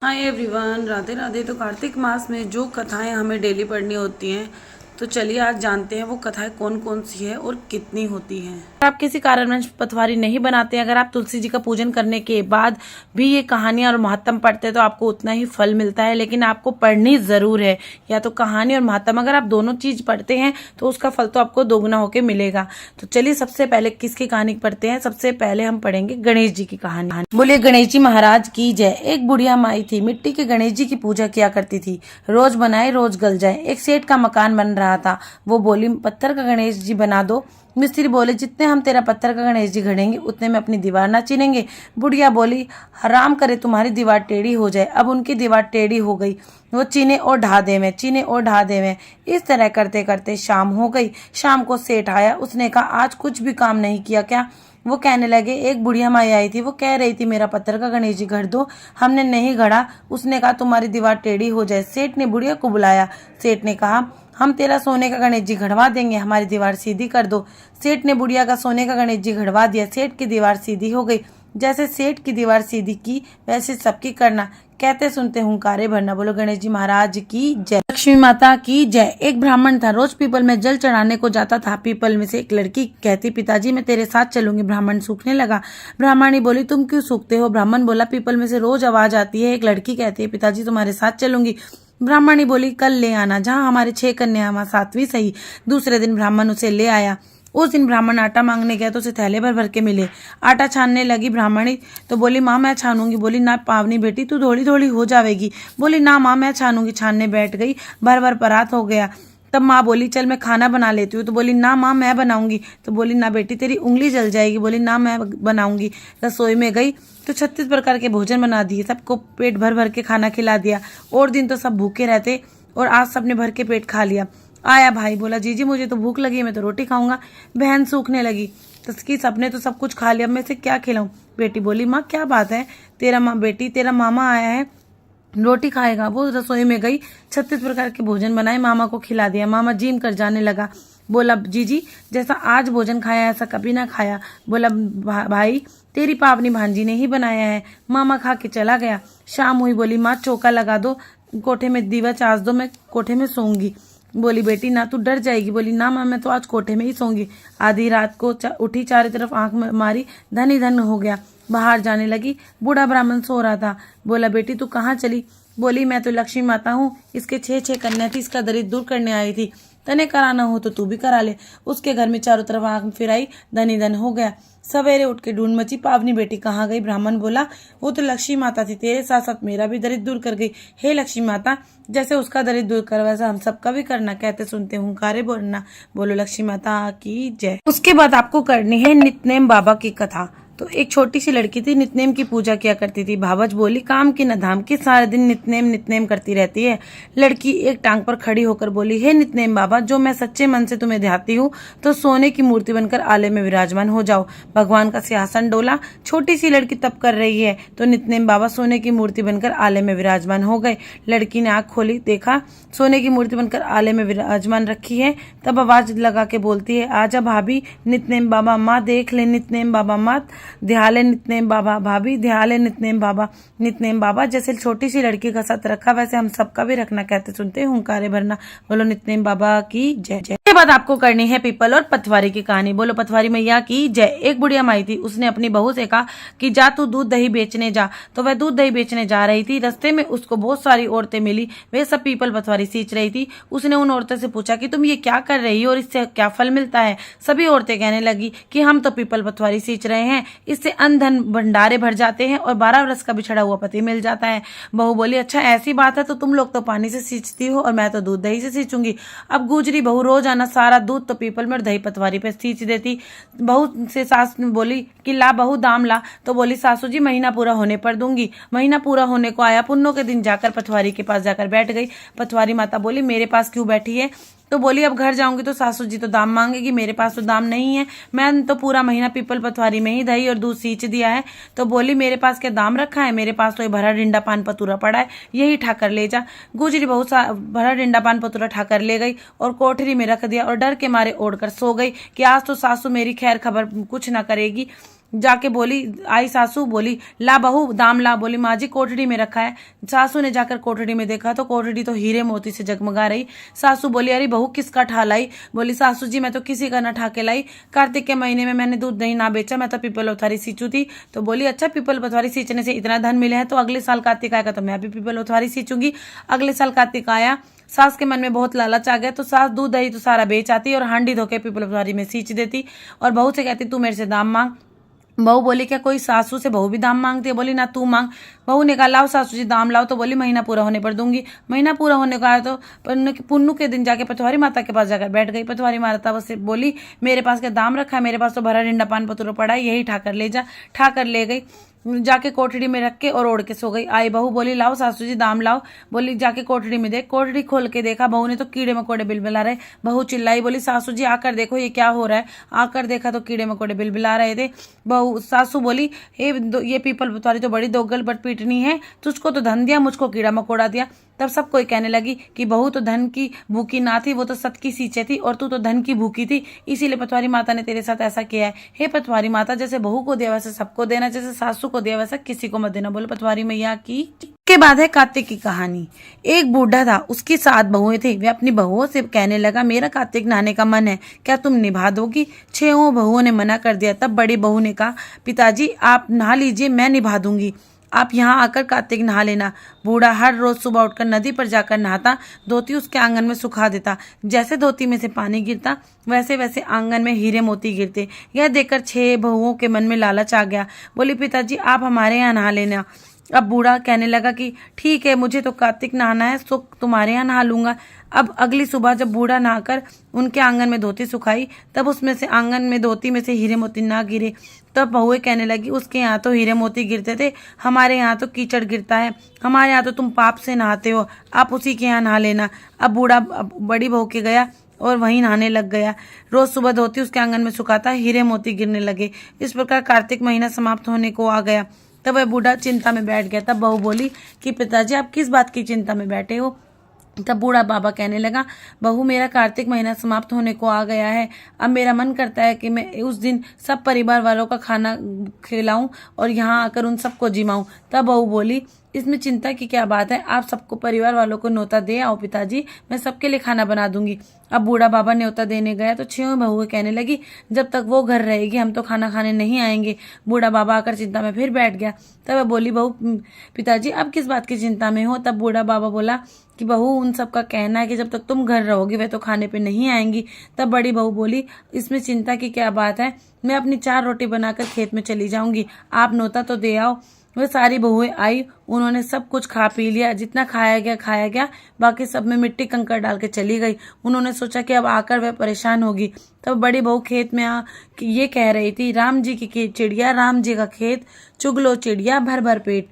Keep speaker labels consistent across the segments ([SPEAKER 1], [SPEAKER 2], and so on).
[SPEAKER 1] Hi everyone, Radhe Radhe. तो कार्तिक मास में जो कथाएं हमें डेली पढ़नी होती हैं, तो चलिए आज जानते हैं वो कथाएं कौन कौन सी है और कितनी होती हैं। अगर आप किसी कारणवश पटवारी नहीं बनाते, अगर आप तुलसी जी का पूजन करने के बाद भी ये कहानियां और महात्म पढ़ते हैं तो आपको उतना ही फल मिलता है, लेकिन आपको पढ़नी जरूर है। या तो कहानी और महात्म, अगर आप दोनों चीज पढ़ते हैं तो उसका फल तो आपको दोगुना होकर मिलेगा। तो चलिए सबसे पहले किसकी कहानी पढ़ते हैं। सबसे पहले हम पढ़ेंगे गणेश जी की कहानी। बोलिए गणेश जी महाराज की जय। एक बुढ़िया माई थी, मिट्टी के गणेश जी की पूजा किया करती थी। रोज बनाए रोज गल जाए। एक सेठ का मकान बन रहा था। वो बोली पत्थर का गणेश जी बना दो। मिस्त्री बोले जितने हम तेरा पत्थर का गणेश जी गढ़ेंगे उतने में अपनी दीवार ना चीनेंगे। बुढ़िया बोली हराम करे तुम्हारी दीवार टेढ़ी हो जाए। अब उनकी दीवार टेढ़ी हो गई। वो चीने और ढा देवे, चीने और ढा देवे। इस तरह करते करते शाम हो गई। शाम को सेठ आया। उसने कहा आज कुछ भी काम नहीं किया क्या। वो कहने लगे एक बुढ़िया माई आई थी, वो कह रही थी मेरा पत्थर का गणेश जी गढ़ दो। हमने नहीं गढ़ा। उसने कहा तुम्हारी दीवार टेढ़ी हो जाए। सेठ ने बुढ़िया को बुलाया। सेठ ने कहा हम तेरा सोने का गणेश जी गढ़वा देंगे, हमारी दीवार सीधी कर दो। सेठ ने बुढ़िया का सोने का गणेश जी गढ़वा दिया। सेठ की दीवार सीधी हो गई। जैसे सेठ की दीवार सीधी की वैसे सबकी करना। कहते सुनते हुंकारे भरना। बोलो गणेश जी महाराज की जय। लक्ष्मी माता की जय। एक ब्राह्मण था, रोज पीपल में जल चढ़ाने को जाता था। पीपल में से एक लड़की कहती पिताजी मैं तेरे साथ चलूंगी। ब्राह्मण सूखने लगा। ब्राह्मणी बोली तुम क्यों सूखते हो। ब्राह्मण बोला पीपल में से रोज आवाज आती है। एक लड़की कहती है पिताजी तुम्हारे साथ चलूंगी। ब्राह्मणी बोली कल ले आना, जहाँ हमारे 6 कन्या वहां 7वीं सही। दूसरे दिन ब्राह्मण उसे ले आया। उस दिन ब्राह्मण आटा मांगने गया तो उसे थैले भर भर के मिले। आटा छानने लगी ब्राह्मणी तो बोली माँ मैं छानूंगी। बोली ना पावनी बेटी तू थोड़ी थोड़ी हो जाएगी। बोली ना माँ मैं छानूंगी। छानने बैठ गई, भर भर परात हो गया। तब माँ बोली चल मैं खाना बना लेती हूँ। तो बोली ना माँ मैं बनाऊंगी। तो बोली ना बेटी तेरी उंगली जल जाएगी। बोली ना मैं बनाऊंगी। रसोई में गई तो 36 प्रकार के भोजन बना दिए। सबको पेट भर भर के खाना खिला दिया। और दिन तो सब भूखे रहते और आज सबने भर के पेट खा लिया। आया भाई बोला जीजी मुझे तो भूख लगी है, मैं तो रोटी खाऊंगा। बहन सूखने लगी तस्की सबने तो सब कुछ खा लिया, मैं से क्या खिलाऊं। बेटी बोली माँ क्या बात है, तेरा माँ बेटी तेरा मामा आया है रोटी खाएगा। वो रसोई में गई, 36 प्रकार के भोजन बनाए, मामा को खिला दिया। मामा जीम कर जाने लगा। बोला जीजी जैसा आज भोजन खाया ऐसा कभी ना खाया। बोला भाई तेरी पावनी भांजी ने ही बनाया है। मामा खा के चला गया। शाम हुई। बोली माँ चौका लगा दो, कोठे में दीवा चास दो, मैं कोठे में सोऊंगी। बोली बेटी ना तू डर जाएगी। बोली ना माँ मैं तो आज कोठे में ही सोऊंगी। आधी रात को उठी, चारों तरफ आंख मारी, धन ही धन हो गया। बाहर जाने लगी। बूढ़ा ब्राह्मण सो रहा था। बोला बेटी तू कहाँ चली। बोली मैं तो लक्ष्मी माता हूँ, इसके 6 कन्या थी, इसका दरिद्र दूर करने आई थी। तने कराना हो तो तू भी करा ले। उसके घर में चारों तरफ आंख फिराई, धन ही धन हो गया। सवेरे उठ के ढूंढ मची, पावनी बेटी कहाँ गई। ब्राह्मण बोला वो तो लक्ष्मी माता थी, तेरे साथ साथ मेरा भी दरिद्र दूर कर गई। हे लक्ष्मी माता जैसे उसका दरिद्र दूर कर वैसा हम सबका भी करना। कहते सुनते हुंकारे बोलना। बोलो लक्ष्मी माता की जय। उसके बाद आपको करनी है नितनेम बाबा की कथा। तो एक छोटी सी लड़की थी, नितनेम की पूजा किया करती थी। भावच बोली काम की न धाम की, सारे दिन नितनेम नितनेम करती रहती है। लड़की एक टांग पर खड़ी होकर बोली हे नितनेम बाबा जो मैं सच्चे मन से तुम्हें ध्याती हूँ तो सोने की मूर्ति बनकर आले में विराजमान हो जाओ। भगवान का सिंहासन डोला। छोटी सी लड़की तप कर रही है तो नितनेम बाबा सोने की मूर्ति बनकर आले में विराजमान हो गए। लड़की ने आंख खोली, देखा सोने की मूर्ति बनकर आले में विराजमान रखी है। तब आवाज लगा के बोलती है आजा भाभी। नितनेम बाबा माँ देख ले। नितनेम बाबा माँ ध्याले। नितनेम बाबा भाभी ध्याले। नितनेम बाबा। नितनेम बाबा जैसे छोटी सी लड़की का साथ रखा वैसे हम सबका भी रखना। कहते सुनते हुंकारे भरना। बोलो नितनेम बाबा की जय जय। इसके बाद आपको करनी है पीपल और पथवारी की कहानी। बोलो पथवारी मैया की जय। एक बुढ़िया माई थी, उसने अपनी बहू से कहा कि जा तू दूध दही बेचने जा। तो वह दूध दही बेचने जा रही थी। रास्ते में उसको बहुत सारी औरतें मिली, वे सब पीपल पथवारी सींच रही थी। उसने उन औरतों से पूछा कि तुम ये क्या कर रही हो और इससे क्या फल मिलता है। सभी औरतें कहने लगी कि हम तो पीपल पथवारी सींच रहे हैं, इससे अन्न धन भंडारे भर जाते हैं और 12 वर्ष का बिछड़ा हुआ पति मिल जाता है। बहू बोली अच्छा ऐसी बात है तो तुम लोग तो पानी से सींचती हो और मैं तो दूध दही से सींचूंगी। अब गुजरी बहू रोजाना सारा दूध तो पीपल में और दही पतवारी पे सींच देती। बहू से सास ने बोली कि ला बहू दाम ला। तो बोली सासू जी महीना पूरा होने पर दूंगी। महीना पूरा होने को आया, पुन्नों के दिन जाकर पथवारी के पास जाकर बैठ गई। पथवारी माता बोली मेरे पास क्यों बैठी है। तो बोली अब घर जाऊंगी तो सासू जी तो दाम मांगेगी, मेरे पास तो दाम नहीं है, मैं तो पूरा महीना पीपल पथवारी में ही दही और दूध सींच दिया है। तो बोली मेरे पास क्या दाम रखा है, मेरे पास तो ये भरा डिंडा पान पतूरा पड़ा है, यही ठाकर ले जा। गुजरी बहू भरा डिंडा पान पतूरा ठाकर ले गई और कोठरी में रख दिया और डर के मारे ओढ़कर सो गई कि आज तो सासू मेरी खैर खबर कुछ ना करेगी। जाके बोली, आई सासू बोली ला बहू दाम ला। बोली माँ जी कोठड़ी में रखा है। सासू ने जाकर कोठड़ी में देखा तो कोठड़ी तो हीरे मोती से जगमगा रही। सासू बोली अरे बहू किसका ठा लाई? बोली सासू जी मैं तो किसी का न ठा के लाई, कार्तिक के महीने में मैंने दूध दही ना बेचा, मैं तो पीपल पथवारी सींचू थी। तो बोली अच्छा पीपल पथवारी सींचने से इतना धन मिले है तो अगले साल कार्तिक आएगा तो मैं भी पीपल पथवारी सींचूंगी। अगले साल कार्तिक आया, सास के मन में बहुत लालच आ गया तो सास दूध दही तो सारा बेच आती और हांडी धोके पीपल पथवारी में सींच देती और बहू से कहती तू मेरे से दाम मांग। बहू बोली क्या कोई सासू से बहू भी दाम मांगती है? बोली ना तू मांग। बहू ने कहा लाओ सासू जी दाम लाओ। तो बोली महीना पूरा होने पर दूंगी। महीना पूरा होने का तो पुन्नू के दिन जाके पथवारी माता के पास जाकर बैठ गई। पथवारी माता से बोली मेरे पास क्या दाम रखा है, मेरे पास तो भरा डिंडा पान पतुरा पड़ा है, यही ठाकर ले जा। ठाकर ले गई, जाके कोठड़ी में रख के और ओढ़ के सो गई। आई बहू बोली लाओ सासू जी दाम लाओ। बोली जाके कोठड़ी में देख। कोठड़ी खोल के देखा बहू ने तो कीड़े मकोड़े बिलबिला रहे। बहू चिल्लाई, बोली सासू जी आकर देखो ये क्या हो रहा है। आकर देखा तो कीड़े मकोड़े बिलबिला रहे थे। बहू सासू बोली ये पीपल पथवारी तो बड़ी दोगल पर पीटनी है, तुझको तो धन दिया मुझको कीड़ा मकोड़ा दिया। तब सब कोई कहने लगी कि बहू तो धन की भूखी ना थी, वो तो सत की सींचे थी और तू तो धन की भूखी थी, इसीलिए पथवारी माता ने तेरे साथ ऐसा किया है। हे पथवारी माता जैसे बहू को दिया वैसे सबको देना, जैसे सासू को दिया वैसा किसी को मत देना। बोले पथवारी मैया की। के बाद है कार्तिक की कहानी। एक बूढ़ा था, उसकी 7 बहुएं थी। वे अपनी बहुओं से कहने लगा मेरा कार्तिक नहाने का मन है, क्या तुम निभा दोगी? 6 बहुओं ने मना कर दिया। तब बड़ी बहू ने कहा पिताजी आप नहा लीजिए, मैं निभा दूंगी, आप यहाँ आकर कार्तिक नहा लेना। बूढ़ा हर रोज सुबह उठकर नदी पर जाकर नहाता, धोती उसके आंगन में सुखा देता। जैसे धोती में से पानी गिरता वैसे वैसे आंगन में हीरे मोती गिरते। यह देखकर 6 बहुओं के मन में लालच आ गया। बोली पिताजी आप हमारे यहाँ नहा लेना। अब बूढ़ा कहने लगा कि ठीक है मुझे तो कार्तिक नहाना है, सो तुम्हारे यहाँ नहा लूंगा। अब अगली सुबह जब बूढ़ा नहाकर उनके आंगन में धोती सुखाई तब उसमें से आंगन में धोती में से हीरे मोती ना गिरे। तब बहुएं कहने लगी उसके यहाँ तो हीरे मोती गिरते थे, हमारे यहाँ तो कीचड़ गिरता है, हमारे यहाँ तो तुम पाप से नहाते हो, आप उसी के यहाँ नहा लेना। अब बूढ़ा बड़ी बहू के गया और वहीं नहाने लग गया। रोज सुबह धोती उसके आंगन में सुखाता, हीरे मोती गिरने लगे। इस प्रकार कार्तिक महीना समाप्त होने को आ गया। तब वह बूढ़ा चिंता में बैठ गया। तब बहू बोली कि पिताजी आप किस बात की चिंता में बैठे हो? तब बूढ़ा बाबा कहने लगा बहू मेरा कार्तिक महीना समाप्त होने को आ गया है, अब मेरा मन करता है कि मैं उस दिन सब परिवार वालों का खाना खिलाऊं और यहाँ आकर उन सबको जिमाऊं। तब बहू बोली इसमें चिंता की क्या बात है, आप सबको परिवार वालों को न्योता दे आओ पिताजी, मैं सबके लिए खाना बना दूंगी। अब बूढ़ा बाबा न्योता देने गया तो 6 बहुएं कहने लगी जब तक वो घर रहेगी हम तो खाना खाने नहीं आएंगे। बूढ़ा बाबा आकर चिंता में फिर बैठ गया। तब वह बोली बहू पिताजी अब किस बात की चिंता में हो? तब बूढ़ा बाबा बोला कि बहू उन सब का कहना है कि जब तक तुम घर रहोगी वे तो खाने पे नहीं आएंगी। तब बड़ी बहू बोली इसमें चिंता की क्या बात है, मैं अपनी 4 रोटी बनाकर खेत में चली जाऊंगी, आप न्योता तो दे आओ। वह सारी बहुएं आई, उन्होंने सब कुछ खा पी लिया, जितना खाया गया, बाकी सब में मिट्टी कंकड़ डाल के चली गई। उन्होंने सोचा कि अब आकर वह परेशान होगी। तब बड़ी बहू खेत में ये कह रही थी राम जी की चिड़िया राम जी का खेत, चुग लो चिड़िया भर भर पेट।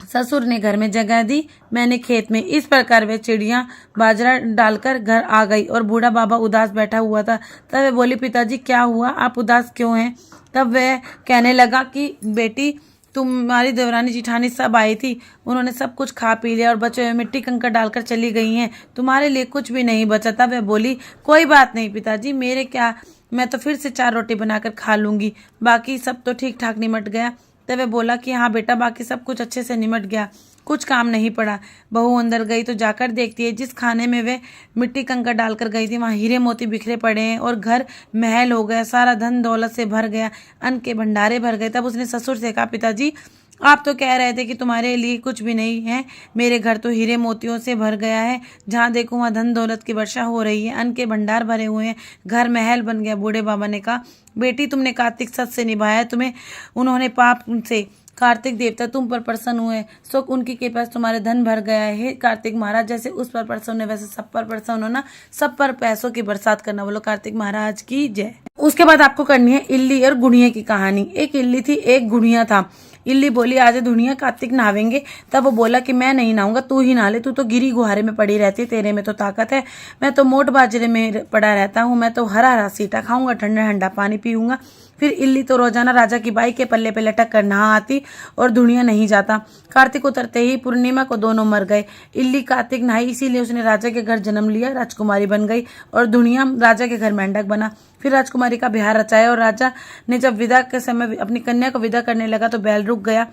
[SPEAKER 1] ससुर ने घर में जगह दी, मैंने खेत में। इस प्रकार वे चिड़िया बाजरा डालकर घर आ गई और बूढ़ा बाबा उदास बैठा हुआ था। तब वे बोली पिताजी क्या हुआ, आप उदास क्यों हैं? तब वह कहने लगा कि बेटी तुम्हारी देवरानी जिठानी सब आई थी, उन्होंने सब कुछ खा पी लिया और बचे हुए मिट्टी कंकड़ डालकर चली गई हैं, तुम्हारे लिए कुछ भी नहीं बचा। तब वह बोली कोई बात नहीं पिताजी, मेरे क्या, मैं तो फिर से 4 रोटी बनाकर खा लूंगी, बाकी सब तो ठीक ठाक निमट गया। तब वह बोला कि हाँ बेटा बाकी सब कुछ अच्छे से निमट गया, कुछ काम नहीं पड़ा। बहू अंदर गई तो जाकर देखती है जिस खाने में वे मिट्टी कंकड़ डालकर गई थी वहाँ हीरे मोती बिखरे पड़े हैं और घर महल हो गया, सारा धन दौलत से भर गया, अन्न के भंडारे भर गए। तब उसने ससुर से कहा पिताजी आप तो कह रहे थे कि तुम्हारे लिए कुछ भी नहीं है, मेरे घर तो हीरे मोतियों से भर गया है, जहाँ देखो वहाँ धन दौलत की वर्षा हो रही है, अन्न के भंडार भरे हुए हैं, घर महल बन गया। बूढ़े बाबा ने कहा बेटी तुमने कार्तिक सत से निभाया, तुम्हें उन्होंने पाप से कार्तिक देवता तुम पर प्रसन्न हुए, सो उनकी कृपा से तुम्हारे धन भर गया है। कार्तिक महाराज जैसे उस पर प्रसन्न है वैसे सब पर प्रसन्न होना, सब पर पैसों की बरसात करना। बोलो कार्तिक महाराज की जय। उसके बाद आपको करनी है इल्ली और गुड़िया की कहानी। एक इल्ली थी एक गुड़िया था। इल्ली बोली आज दुनिया कार्तिक नहावेंगे। तब वो बोला कि मैं नहीं नहाऊंगा, तू ही नहा ले, तू तो गिरी गुहारे में पड़ी रहती है, तेरे में तो ताकत है, मैं तो मोट बाजरे में पड़ा रहता हूँ, मैं तो हरा हरा सीटा खाऊंगा, ठंडा ठंडा पानी पीऊंगा, फिर इल्ली तो रोजाना राजा की बाई के पल्ले पे लटक कर नहा आती और दुनिया नहीं जाता। कार्तिक उतरते ही पूर्णिमा को दोनों मर गए। इल्ली कार्तिक नहाई, इसीलिए उसने राजा के घर जन्म लिया, राजकुमारी बन गई, और दुनिया राजा के घर मेंढक बना। फिर राजकुमारी का ब्याह रचाया और राजा ने जब विदा के समय अपनी कन्या को विदा करने लगा तो बैल रुक गया।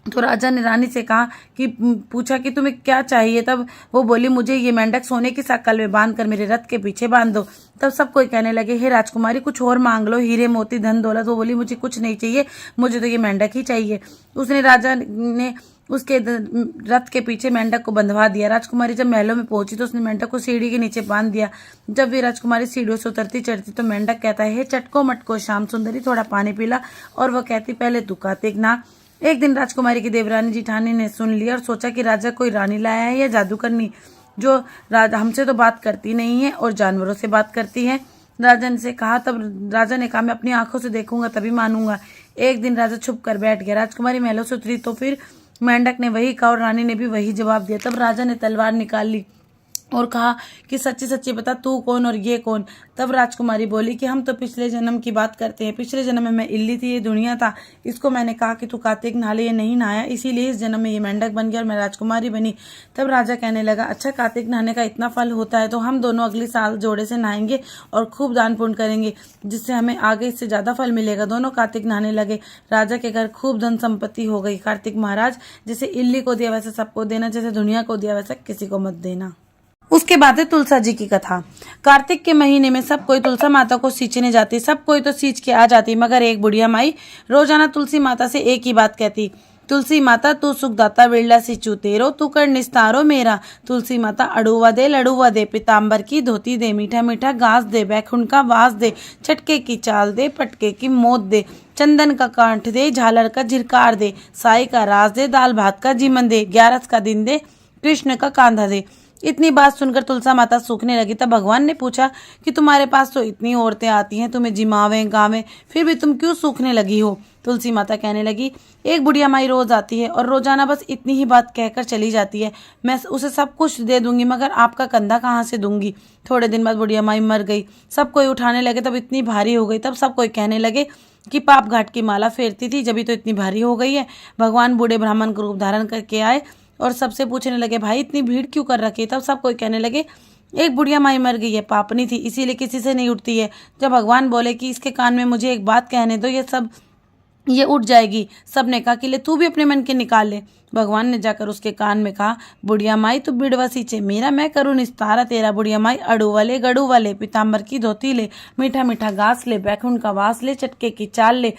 [SPEAKER 1] तो राजा ने रानी से कहा कि पूछा कि तुम्हें क्या चाहिए। तब वो बोली, मुझे ये मेंढक सोने की शकल में बांध कर मेरे रथ के पीछे बांध दो। तब सब कोई कहने लगे, हे राजकुमारी कुछ और मांग लो, हीरे मोती धन दौलत। वो बोली, मुझे कुछ नहीं चाहिए, मुझे तो ये मेंढक ही चाहिए। उसने राजा ने उसके रथ के पीछे मेंढक को बंधवा दिया। राजकुमारी जब महलों में पहुंची तो उसने मेंढक को सीढ़ी के नीचे बांध दिया। जब वे राजकुमारी सीढ़ियों से उतरती चढ़ती तो मेंढक कहता है, हे चटको मटको श्याम सुंदरी, थोड़ा पानी पिला। और वह कहती, पहले तू कार्तिक ना। एक दिन राजकुमारी की देवरानी जिठानी ने सुन लिया और सोचा कि राजा कोई रानी लाया है या जादूगरनी, जो हमसे तो बात करती नहीं है और जानवरों से बात करती है। राजा ने से कहा, तब राजा ने कहा, मैं अपनी आंखों से देखूंगा तभी मानूंगा। एक दिन राजा छुप कर बैठ गया। राजकुमारी महलों से उतरी तो फिर मेंढक ने वही कहा और रानी ने भी वही जवाब दिया। तब राजा ने तलवार निकाल ली और कहा कि सच्ची सच्ची बता, तू कौन और ये कौन। तब राजकुमारी बोली कि हम तो पिछले जन्म की बात करते हैं। पिछले जन्म में मैं इल्ली थी, ये दुनिया था। इसको मैंने कहा कि तू कार्तिक नहा ले, ये नहीं नहाया, इसीलिए इस जन्म में ये मेंढक बन गया और मैं राजकुमारी बनी। तब राजा कहने लगा, अच्छा कार्तिक नहाने का इतना फल होता है तो हम दोनों अगले साल जोड़े से नहाएंगे और खूब दान पुण्य करेंगे, जिससे हमें आगे इससे ज्यादा फल मिलेगा। दोनों कार्तिक नहाने लगे। राजा के घर खूब धन संपत्ति हो गई। कार्तिक महाराज, जैसे इल्ली को दिया वैसे सबको देना, जैसे दुनिया को दिया वैसे किसी को मत देना। उसके बाद है तुलसा जी की कथा। कार्तिक के महीने में सब कोई तुलसा माता को सींचने जाती। सब कोई तो सींच के आ जाती, मगर एक बुढ़िया माई रोजाना तुलसी माता से एक ही बात कहती, तुलसी माता तू सुखदाता विरला सिंचू तेरो, तू कर निस्तारो मेरा। तुलसी माता अड़ुआ दे लड़ुआ दे, पीताम्बर की धोती दे, मीठा मीठा घास दे, बैकुंठ का वास दे, छटके की चाल दे, पटके की मोत दे, चंदन का कांठ दे, झालर का झिरकार दे, साई का रास दे, दाल भात का जीमन दे, 11 का दिन दे, कृष्ण का कांधा दे। इतनी बात सुनकर तुलसा माता सूखने लगी। तब भगवान ने पूछा कि तुम्हारे पास तो इतनी औरतें आती हैं, तुम्हें जिमावें गावें, फिर भी तुम क्यों सूखने लगी हो। तुलसी माता कहने लगी, एक बुढ़िया माई रोज आती है और रोजाना बस इतनी ही बात कहकर चली जाती है। मैं उसे सब कुछ दे दूंगी, मगर आपका कंधा कहाँ से दूंगी। थोड़े दिन बाद बुढ़िया माई मर गई। सब कोई उठाने लगे, तब इतनी भारी हो गई। तब सब कोई कहने लगे कि पाप घाट की माला फेरती थी, जब तो इतनी भारी हो गई है। भगवान बूढ़े ब्राह्मण का रूप धारण करके आए और सबसे पूछने लगे, भाई इतनी भीड़ क्यों कर रखी है। तब सब कोई कहने लगे, एक बुढ़िया माई मर गई है, पापनी थी, इसीलिए किसी से नहीं उठती है। जब भगवान बोले कि इसके कान में मुझे एक बात कहने दो, ये उठ जाएगी। सबने कहा कि ले तू भी अपने मन के निकाल ले। भगवान ने जाकर उसके कान में कहा, बुढ़िया माई तू बिड़वा सींचे मेरा, मैं करूँ निस्तारा तेरा। बुढ़िया माई अड़ू वाले गड़ू वाले, पीताम्बर की धोती ले, मीठा मीठा घास ले, बैकुंठ का वास ले, चटके की चाल ले,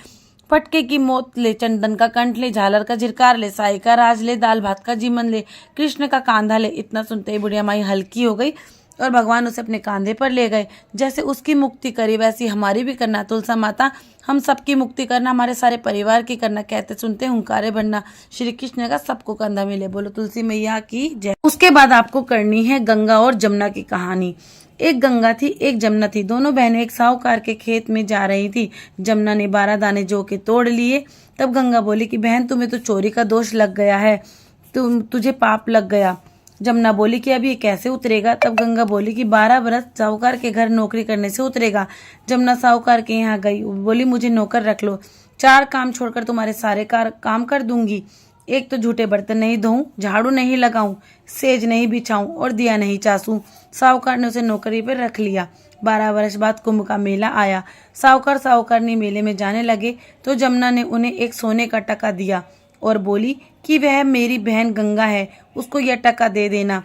[SPEAKER 1] पटके की मोत ले, चंदन का कंठ ले, झालर का झिरकार ले, साई का राज ले, दाल भात का जीमन ले, कृष्ण का कांधा ले। इतना सुनते ही बुढ़िया माई हल्की हो गई और भगवान उसे अपने कांधे पर ले गए। जैसे उसकी मुक्ति करी वैसी हमारी भी करना। तुलसा माता हम सबकी मुक्ति करना, हमारे सारे परिवार की करना। कहते सुनते हुंकारे बनना। श्री कृष्ण का सबको कंधा मिले। बोलो तुलसी मैया की जय। उसके बाद आपको करनी है गंगा और जमुना की कहानी। एक गंगा थी, एक जमुना थी। दोनों बहनें एक साहूकार के खेत में जा रही थी। जमुना ने 12 दाने जौ के तोड़ लिए। तब गंगा बोली कि बहन तुम्हें तो चोरी का दोष लग गया है, तुझे पाप लग गया। जमुना बोली कि अब ये कैसे उतरेगा। तब गंगा बोली कि 12 बरस साहूकार के घर नौकरी करने से उतरेगा। जमुना साहूकार के यहाँ गई, बोली मुझे नौकर रख लो, 4 काम छोड़कर तुम्हारे सारे काम कर दूंगी। एक तो झूठे बर्तन नहीं धोऊं, झाड़ू नहीं लगाऊं, सेज नहीं बिछाऊं और दिया नहीं चासूं। साहूकार ने उसे नौकरी पर रख लिया। 12 वर्ष बाद कुंभ का मेला आया। साहूकार साहूकारनी मेले में जाने लगे तो जमुना ने उन्हें एक सोने का टका दिया और बोली कि वह मेरी बहन गंगा है, उसको यह टका दे देना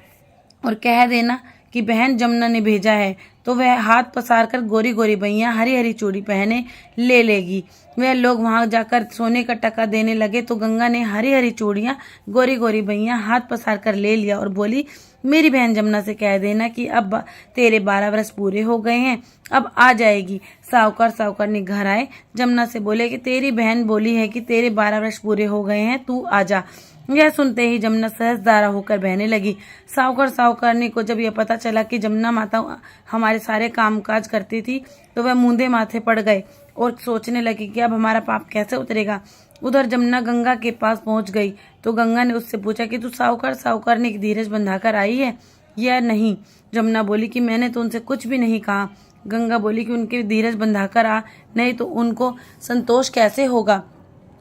[SPEAKER 1] और कह देना कि बहन जमुना ने भेजा है। तो वह हाथ पसार कर गोरी गोरी बैया हरी हरी चूड़ी पहने ले लेगी। वह लोग वहां जाकर सोने का टका देने लगे तो गंगा ने हरी हरी चूड़ियां गोरी गोरी बैया हाथ पसार कर ले लिया और बोली मेरी बहन जमुना से कह देना कि अब तेरे 12 वर्ष पूरे हो गए हैं, अब आ जाएगी। साहूकार ने घर आए। जमुना से बोले कि तेरी बहन बोली है कि तेरे 12 वर्ष पूरे हो गए हैं, तू आ जा। यह सुनते ही जमुना सहजदारा होकर बहने लगी। साहूकारनी को जब यह पता चला कि जमुना माता हमारे सारे कामकाज करती थी तो वह मूंदे माथे पड़ गए और सोचने लगी कि अब हमारा पाप कैसे उतरेगा। उधर जमुना गंगा के पास पहुंच गई तो गंगा ने उससे पूछा कि तू साहूकारनी की धीरज बंधाकर आई है या नहीं। जमुना बोली कि मैंने तो उनसे कुछ भी नहीं कहा। गंगा बोली कि उनके धीरज बंधाकर आ, नहीं तो उनको संतोष कैसे होगा।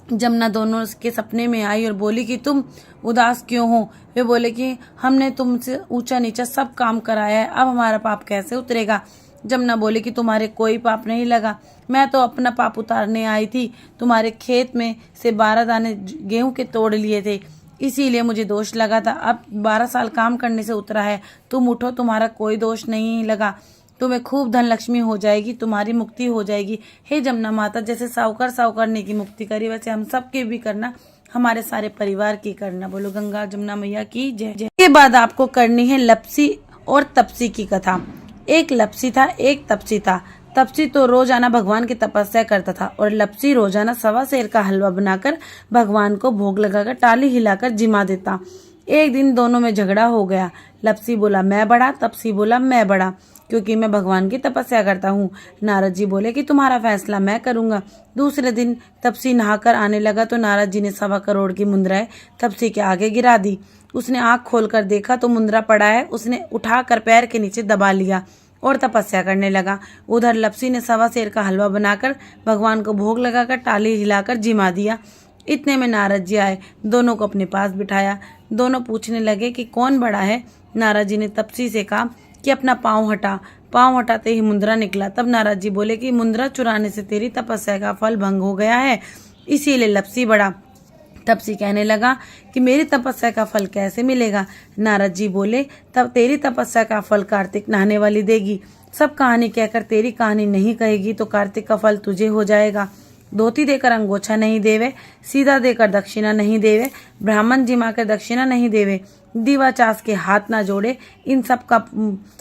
[SPEAKER 1] जमुना दोनों के सपने में आई और बोली कि तुम उदास क्यों हो। वे बोले कि हमने तुमसे ऊंचा नीचा सब काम कराया है, अब हमारा पाप कैसे उतरेगा। जमुना बोली कि तुम्हारे कोई पाप नहीं लगा, मैं तो अपना पाप उतारने आई थी। तुम्हारे खेत में से 12 दाने गेहूं के तोड़ लिए थे, इसीलिए मुझे दोष लगा था। अब 12 साल काम करने से उतरा है, तुम उठो, तुम्हारा कोई दोष नहीं लगा, तुम्हें खूब धन लक्ष्मी हो जाएगी, तुम्हारी मुक्ति हो जाएगी। हे जमुना माता, जैसे साहूकार की मुक्ति करी वैसे हम सब की भी करना, हमारे सारे परिवार की करना। बोलो गंगा जमुना मैया की जय जय। के बाद आपको करनी है लपसी और तपसी की कथा। एक लपसी था, एक तपसी था। तपसी तो रोजाना भगवान की तपस्या करता था और लपसी रोजाना 1.25 सेर का हलवा बनाकर भगवान को भोग लगाकर टाली हिलाकर जिमा देता। एक दिन दोनों में झगड़ा हो गया। लपसी बोला मैं बड़ा, तपसी बोला मैं बड़ा, क्योंकि मैं भगवान की तपस्या करता हूँ। नारद जी बोले कि तुम्हारा फैसला मैं करूंगा। दूसरे दिन तपसी नहाकर आने लगा तो नारद जी ने 1.25 करोड़ की मुद्राएं तपसी के आगे गिरा दी। उसने आंख खोलकर देखा तो मुद्रा पड़ा है। उसने उठाकर पैर के नीचे दबा लिया और तपस्या करने लगा। उधर लपसी ने 1.25 सेर का हलवा बनाकर भगवान को भोग लगाकर टाली हिलाकर जिमा दिया। इतने में नारद जी आए, दोनों को अपने पास बिठाया। दोनों पूछने लगे कि कौन बड़ा है। नारद जी ने तपसी से कहा कि अपना पाँव हटा। पाँव हटाते ही मुद्रा निकला। तब नारद जी बोले कि मुद्रा चुराने से तेरी तपस्या का फल भंग हो गया है, इसीलिए लपसी बड़ा। तपसी कहने लगा कि मेरी तपस्या का फल कैसे मिलेगा। नारद जी बोले तब तेरी तपस्या का फल कार्तिक नहाने वाली देगी। सब कहानी कहकर तेरी कहानी नहीं कहेगी तो कार्तिक का फल तुझे हो जाएगा। धोती देकर अंगोछा नहीं देवे, सीधा देकर दक्षिणा नहीं देवे, ब्राह्मण जिमा कर दक्षिणा नहीं देवे, दीवा चास के हाथ ना जोड़े, इन सब का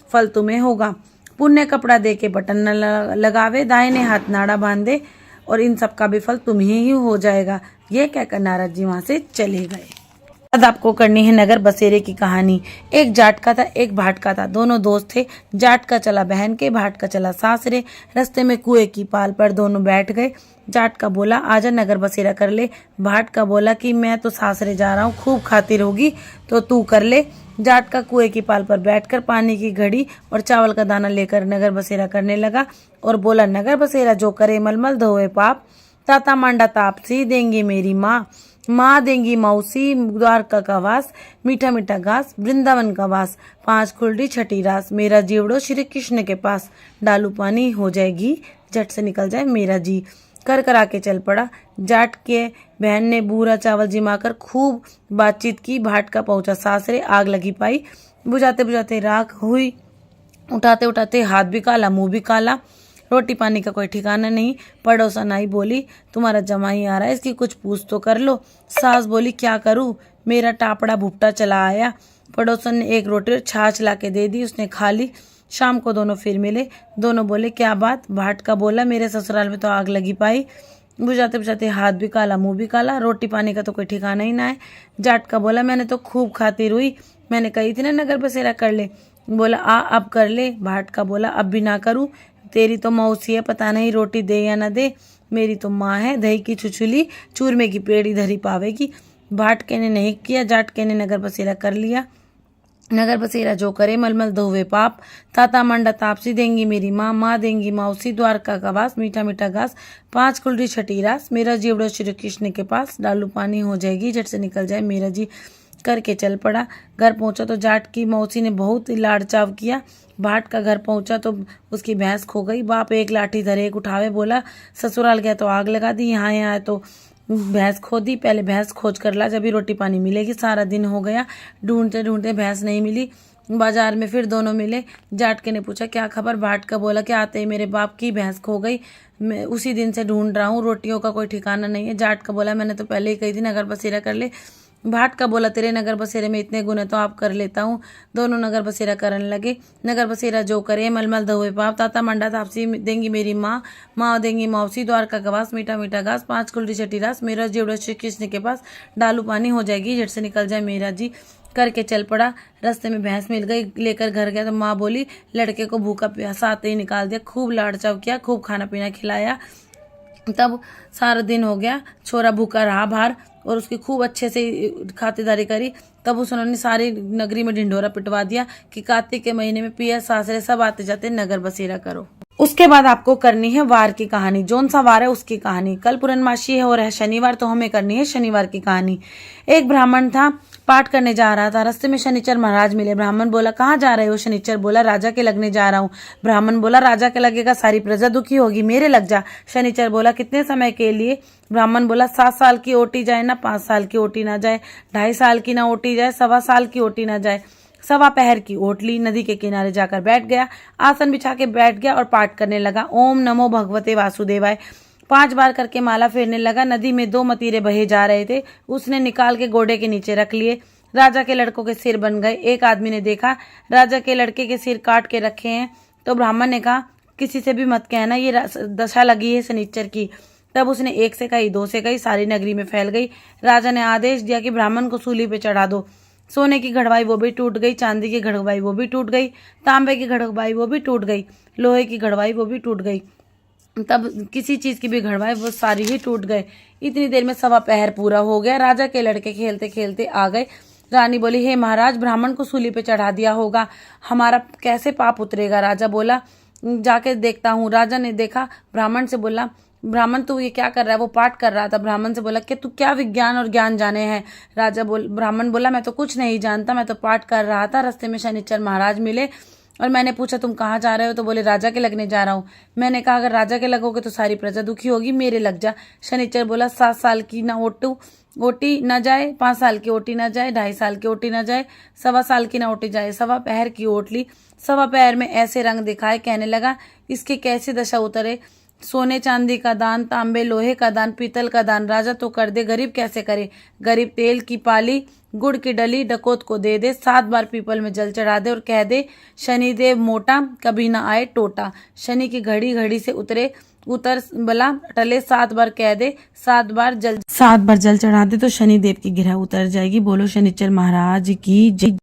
[SPEAKER 1] फल तुम्हें होगा। पुण्य कपड़ा दे के बटन न लगावे, दाहिने हाथ नाड़ा बांधे, और इन सब का भी फल तुम्हें ही हो जाएगा। ये कहकर नारद जी वहां से चले गए। अब आपको करनी है नगर बसेरे की कहानी। एक जाट का था, एक भाट का था। दोनों दोस्त थे। जाट का चला बहन के, भाट का चला सासरे। रास्ते में कुएं की पाल पर दोनों बैठ गए। जाट का बोला आजा नगर बसेरा कर ले। भाट का बोला कि मैं तो सासरे जा रहा हूँ, खूब खातिर होगी तो तू कर ले। जाट का कुएं की पाल पर बैठकर पानी की घड़ी और चावल का दाना लेकर नगर बसेरा करने लगा और बोला नगर बसेरा जो करे मलमल धोए पाप, ताता मांडा तापसी देंगी मेरी माँ, माँ देंगी मौसी द्वारका का वास, मीठा मीठा घास वृंदावन का वास, 5 खुलडी छठी रास, मेरा जीवड़ो श्री कृष्ण के पास, डालू पानी हो जाएगी झट से निकल जाए मेरा जी। कर करा के चल पड़ा। जाट के बहन ने बूरा चावल जिमाकर खूब बातचीत की। भाट का पहुंचा सासरे, आग लगी पाई, बुझाते बुझाते राख हुई, उठाते उठाते हाथ भी काला मुंह भी काला, रोटी पानी का कोई ठिकाना नहीं। पड़ोसन आई, बोली तुम्हारा जमाई आ रहा है, इसकी कुछ पूछ तो कर लो। सास बोली क्या करूं, मेरा टापड़ा भुट्टा चला आया। पड़ोसन ने एक रोटी और छाछ ला के दे दी, उसने खा ली। शाम को दोनों फिर मिले। दोनों बोले क्या बात। भाट का बोला मेरे ससुराल में तो आग लगी पाई, बुझाते बुझाते हाथ भी काला मुंह भी काला, रोटी पानी का तो कोई ठिकाना ही ना है। जाट का बोला मैंने तो खूब खातिर हुई, मैंने कही थी ना नगर बसेरा कर ले। बोला आ अब कर ले। भाट का बोला अब भी ना करूं, तेरी तो मौसी है, पता नहीं रोटी दे या ना दे, मेरी तो माँ है, दही की छुछुली चूरमे की पेड़ी धरी पावेगी। भाट के ने नहीं किया, जाट के ने नगर बसेरा कर लिया। नगर बसेरा जो करे मलमल धोवे पाप, ताता मंडा तापसी देंगी मेरी माँ, माँ देंगी मौसी द्वारका का वास, मीठा मीठा घास 5 कुलड़ी छठी रास, मेरा जीवड़ो श्री कृष्ण के पास, डालू पानी हो जाएगी झट से निकल जाए मेरा जी। करके चल पड़ा। घर पहुंचा तो जाट की मौसी ने बहुत ही लाड़ चाव किया। भाट का घर पहुंचा तो उसकी भैंस खो गई। बाप एक लाठी धरे एक उठावे, बोला ससुराल गया तो आग लगा दी, यहाँ आया तो भैंस खो दी, पहले भैंस खोज कर ला, जब भी रोटी पानी मिलेगी। सारा दिन हो गया, ढूंढते ढूंढते भैंस नहीं मिली। बाजार में फिर दोनों मिले। जाट के ने पूछा क्या खबर। भाट का बोला कि आते ही मेरे बाप की भैंस खो गई, मैं उसी दिन से ढूंढ रहा हूँ, रोटियों का कोई ठिकाना नहीं है। जाट का बोला मैंने तो पहले ही कही थी नगर बसेरा कर ले। भाट का बोला तेरे नगर बसेरे में इतने गुण है तो आप कर लेता हूँ। दोनों नगर बसेरा करने लगे। नगर बसेरा जो करे मलमल धोए पाप, ताता मंडा तापसी देंगी मेरी माँ, माँ देंगी मौसी द्वारका का वास, मीठा मीठा घास 5 कुलड़ी छठी रास, मेरा जीवड़ा श्री कृष्ण के पास, डालू पानी हो जाएगी झट से निकल जाए मेरा जी। करके चल पड़ा। रास्ते में भैंस मिल गई, लेकर घर गया तो माँ बोली लड़के को भूखा प्यासा आते ही निकाल दिया, खूब लाड़ चाव किया, खूब खाना पीना खिलाया। तब सारा दिन हो गया, छोरा भूखा रहा बाहर और उसकी खूब अच्छे से खातिरदारी करी। तब उन्होंने सारी नगरी में ढिंढोरा पिटवा दिया कि कार्तिक के महीने में पिया सासरे सब आते जाते नगर बसेरा करो। उसके बाद आपको करनी है वार की कहानी। जौन सा वार है उसकी कहानी। कल पूर्णमासी है और है शनिवार, तो हमें करनी है शनिवार की कहानी। एक ब्राह्मण था, पाठ करने जा रहा था। रास्ते में शनिचर महाराज मिले। ब्राह्मण बोला, कहाँ जा रहे हो? शनिचर बोला, राजा के लगने जा रहा हूँ। ब्राह्मण बोला, राजा के लगेगा, सारी प्रजा दुखी होगी, मेरे लग जा। शनिचर बोला, कितने समय के लिए? ब्राह्मण बोला, 7 साल की ओटी जाए ना 5 साल की ओटी ना जाए, 2.5 साल की ना ओटी जाए, 1.25 साल की ओटी ना जाए। 1.25 पहर की ओट ली, नदी के किनारे जाकर बैठ गया, आसन बिछा के बैठ गया और पाठ करने लगा। ओम नमो भगवते वासुदेवाय 5 बार करके माला फेरने लगा। नदी में 2 मतीरे बहे जा रहे थे, उसने निकाल के घोड़े के नीचे रख लिए। राजा के लड़कों के सिर बन गए। एक आदमी ने देखा राजा के लड़के के सिर काट के रखे हैं, तो ब्राह्मण ने कहा, किसी से भी मत कहना, ये दशा लगी है शनिचर की। तब उसने 1 से कही, 2 से कही, सारी नगरी में फैल गई। राजा ने आदेश दिया कि ब्राह्मण को सूली पे चढ़ा दो। सोने की घड़वाई वो भी टूट गई, चांदी की घड़वाई वो भी टूट गई, तांबे की घड़वाई वो भी टूट गई, लोहे की घड़वाई वो भी टूट गई। तब किसी चीज की भी घड़वाई वो सारी ही टूट गए। इतनी देर में 1.25 पहर पूरा हो गया। राजा के लड़के खेलते खेलते आ गए। रानी बोली, हे महाराज, ब्राह्मण को सूली पे चढ़ा दिया होगा, हमारा कैसे पाप उतरेगा? राजा बोला, जाके देखता हूँ। राजा ने देखा, ब्राह्मण से बोला, ब्राह्मण तू ये क्या कर रहा है? वो पाठ कर रहा था। ब्राह्मण से बोला, कि तू क्या विज्ञान और ज्ञान जाने हैं? ब्राह्मण बोला, मैं तो कुछ नहीं जानता, मैं तो पाठ कर रहा था। रास्ते में शनिचर महाराज मिले और मैंने पूछा, तुम कहाँ जा रहे हो? तो बोले, राजा के लगने जा रहा हूँ। मैंने कहा, अगर राजा के लगोगे तो सारी प्रजा दुखी होगी, मेरे लग जा। शनिचर बोला, 7 साल की ना ओटी ना जाए, 5 साल की ओटी ना जाए, 2.5 साल की ओटी ना जाए, 1.25 साल की ना ओटी जाए। 1.25 पहर की ओट ली। 1.25 पहर में ऐसे रंग दिखाए, कहने लगा, इसकी कैसी दशा उतरे? सोने चांदी का दान, तांबे लोहे का दान, पीतल का दान राजा तो कर दे, गरीब कैसे करे? गरीब तेल की पाली, गुड़ की डली डकोत को दे दे, 7 बार पीपल में जल चढ़ा दे और कह दे, शनिदेव मोटा कभी ना आए टोटा। शनि की घड़ी घड़ी से उतर बला टले, 7 बार कह दे, 7 बार जल चढ़ा दे तो शनिदेव की गिरह उतर जाएगी। बोलो शनिचर महाराज की जय।